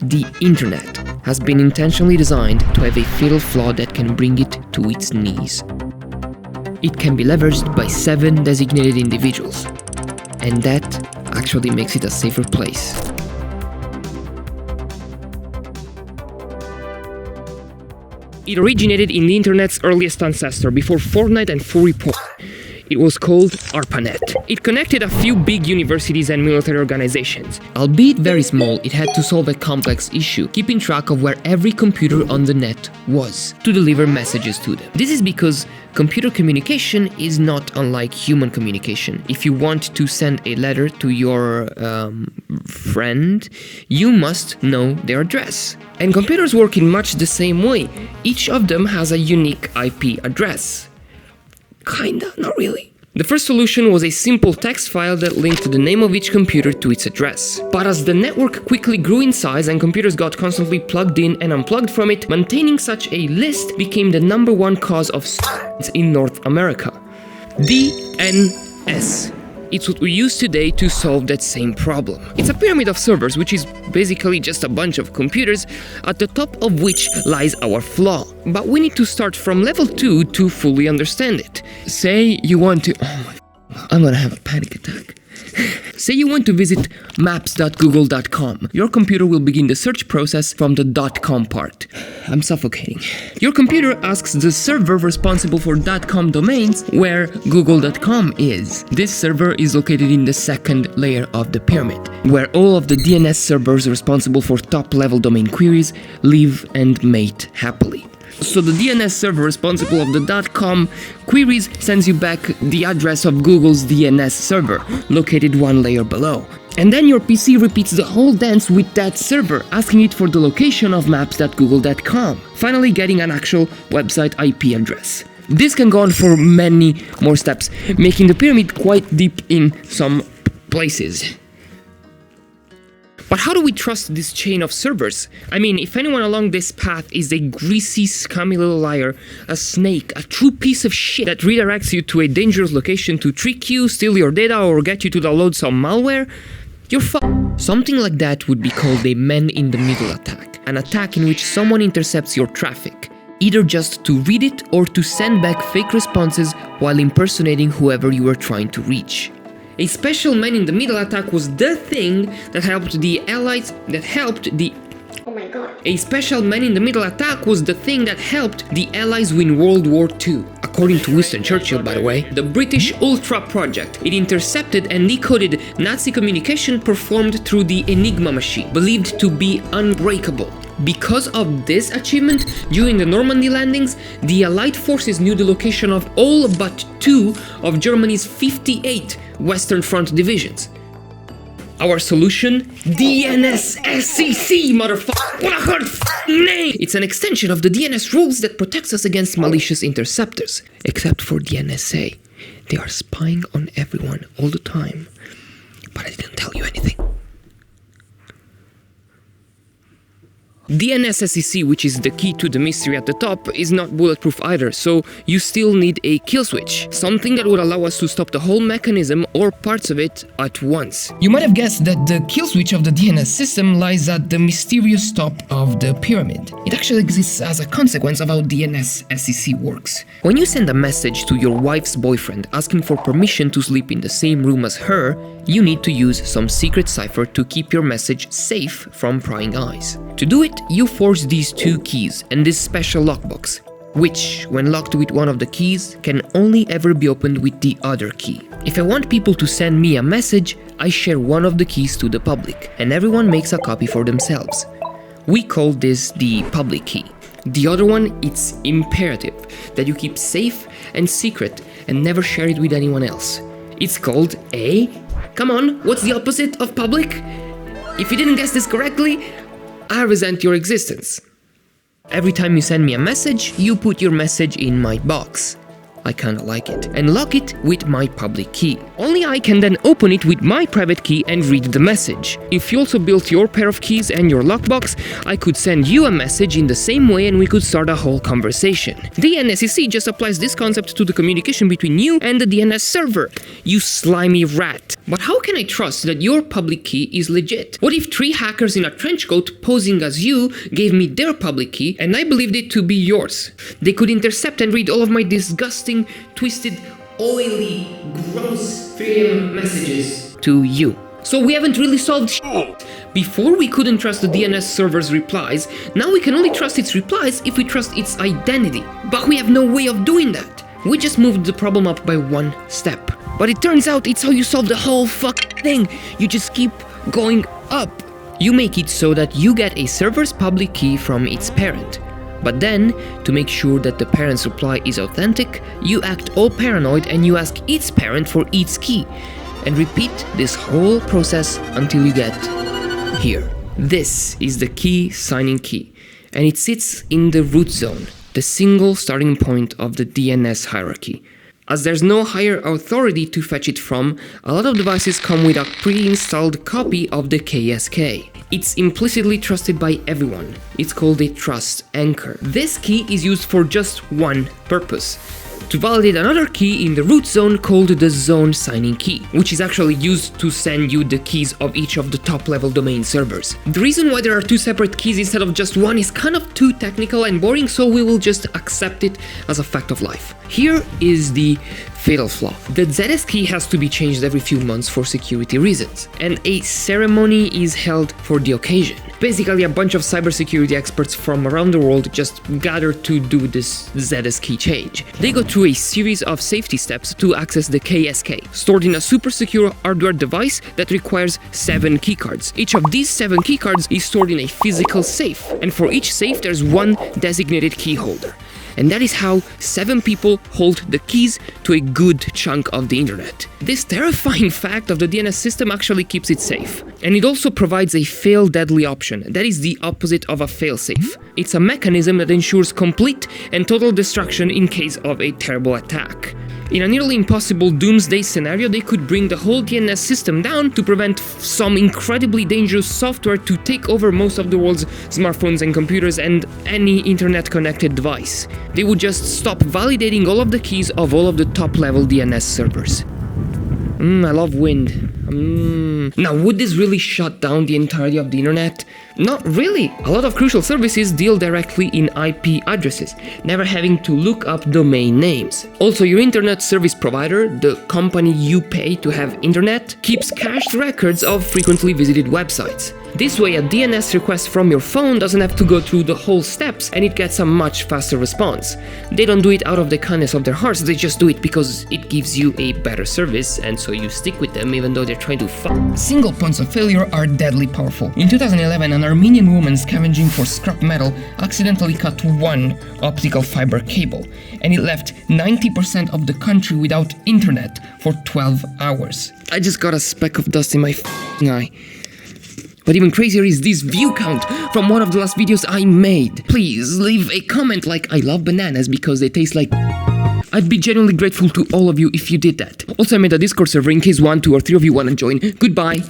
The internet has been intentionally designed to have a fatal flaw that can bring it to its knees. It can be leveraged by 7 designated individuals, and that actually makes it a safer place. It originated in the internet's earliest ancestor, before Fortnite and Furry Porn. It was called ARPANET. It connected a few big universities and military organizations. Albeit very small, it had to solve a complex issue, keeping track of where every computer on the net was, to deliver messages to them. This is because computer communication is not unlike human communication. If you want to send a letter to your friend, you must know their address. And computers work in much the same way. Each of them has a unique IP address. Kinda, not really. The first solution was a simple text file that linked the name of each computer to its address. But as the network quickly grew in size and computers got constantly plugged in and unplugged from it, maintaining such a list became the #1 cause of in North America. DNS. It's what we use today to solve that same problem. It's a pyramid of servers, which is basically just a bunch of computers, at the top of which lies our flaw. But we need to start from level 2 to fully understand it. Say you want to... I'm gonna have a panic attack. Say you want to visit maps.google.com. Your computer will begin the search process from the .com part. I'm suffocating. Your computer asks the server responsible for .com domains where google.com is. This server is located in the second layer of the pyramid, where all of the DNS servers responsible for top-level domain queries live and mate happily. So the DNS server responsible of the .com queries sends you back the address of Google's DNS server, located 1 layer below. And then your PC repeats the whole dance with that server, asking it for the location of maps.google.com, finally getting an actual website IP address. This can go on for many more steps, making the pyramid quite deep in some places. But how do we trust this chain of servers? I mean, if anyone along this path is a greasy, scummy little liar, a snake, a true piece of shit that redirects you to a dangerous location to trick you, steal your data, or get you to download some malware, you're fucked. Something like that would be called a man-in-the-middle attack, an attack in which someone intercepts your traffic, either just to read it or to send back fake responses while impersonating whoever you were trying to reach. A special man-in-the-middle attack was the thing that helped the Allies, Oh my god. A special man-in-the-middle attack was the thing that helped the Allies win World War II. According to Winston Churchill, by the way, the British Ultra Project. It intercepted and decoded Nazi communication performed through the Enigma machine, believed to be unbreakable. Because of this achievement, during the Normandy landings, the Allied forces knew the location of all but 2 of Germany's 58 Western Front divisions. Our solution? DNSSEC, motherfucker! What a hard name! It's an extension of the DNS rules that protects us against malicious interceptors. Except for the NSA. They are spying on everyone all the time. But I didn't tell you anything. DNSSEC, which is the key to the mystery at the top, is not bulletproof either, so you still need a kill switch, something that would allow us to stop the whole mechanism or parts of it at once. You might have guessed that the kill switch of the DNS system lies at the mysterious top of the pyramid. It actually exists as a consequence of how DNSSEC works. When you send a message to your wife's boyfriend asking for permission to sleep in the same room as her, you need to use some secret cipher to keep your message safe from prying eyes. To do it, you force these 2 keys and this special lockbox, which, when locked with one of the keys, can only ever be opened with the other key. If I want people to send me a message, I share one of the keys to the public, and everyone makes a copy for themselves. We call this the public key. The other one, it's imperative that you keep safe and secret and never share it with anyone else. It's called a... Come on, what's the opposite of public? If you didn't guess this correctly, I resent your existence. Every time you send me a message, you put your message in my box. I kinda like it, and lock it with my public key. Only I can then open it with my private key and read the message. If you also built your pair of keys and your lockbox, I could send you a message in the same way and we could start a whole conversation. The DNSSEC just applies this concept to the communication between you and the DNS server. You slimy rat. But how can I trust that your public key is legit? What if 3 hackers in a trench coat posing as you gave me their public key and I believed it to be yours? They could intercept and read all of my disgusting, twisted, oily, gross 3am messages to you. So we haven't really solved shit. Before we couldn't trust the DNS server's replies, now we can only trust its replies if we trust its identity. But we have no way of doing that. We just moved the problem up by 1 step. But it turns out it's how you solve the whole fucking thing. You just keep going up. You make it so that you get a server's public key from its parent. But then, to make sure that the parent's reply is authentic, you act all paranoid and you ask its parent for its key. And repeat this whole process until you get here. This is the key signing key, and it sits in the root zone, the single starting point of the DNS hierarchy. As there's no higher authority to fetch it from, a lot of devices come with a pre-installed copy of the KSK. It's implicitly trusted by everyone. It's called a trust anchor. This key is used for just one purpose: to validate another key in the root zone called the zone signing key, which is actually used to send you the keys of each of the top-level domain servers. The reason why there are 2 separate keys instead of just one is kind of too technical and boring, so we will just accept it as a fact of life. Here is the fatal flaw. The ZS key has to be changed every few months for security reasons, and a ceremony is held for the occasion. Basically, a bunch of cybersecurity experts from around the world just gather to do this ZS key change. They go through a series of safety steps to access the KSK, stored in a super secure hardware device that requires 7 keycards. Each of these 7 keycards is stored in a physical safe, and for each safe there's 1 designated key holder. And that is how 7 people hold the keys to a good chunk of the internet. This terrifying fact of the DNS system actually keeps it safe. And it also provides a fail-deadly option. That is the opposite of a failsafe. It's a mechanism that ensures complete and total destruction in case of a terrible attack. In a nearly impossible doomsday scenario, they could bring the whole DNS system down to prevent some incredibly dangerous software to take over most of the world's smartphones and computers and any internet-connected device. They would just stop validating all of the keys of all of the top-level DNS servers. I love wind. Now, would this really shut down the entirety of the internet? Not really. A lot of crucial services deal directly in IP addresses, never having to look up domain names. Also, your internet service provider, the company you pay to have internet, keeps cached records of frequently visited websites. This way, a DNS request from your phone doesn't have to go through the whole steps and it gets a much faster response. They don't do it out of the kindness of their hearts, they just do it because it gives you a better service and so you stick with them even though they're trying to fuck. Single points of failure are deadly powerful. In 2011, an Armenian woman scavenging for scrap metal accidentally cut 1 optical fiber cable, and it left 90% of the country without internet for 12 hours. I just got a speck of dust in my eye. But even crazier is this view count from one of the last videos I made. Please leave a comment like I love bananas because they taste like. I'd be genuinely grateful to all of you if you did that. Also, I made a Discord server in case 1, 2 or 3 of you wanna join. Goodbye.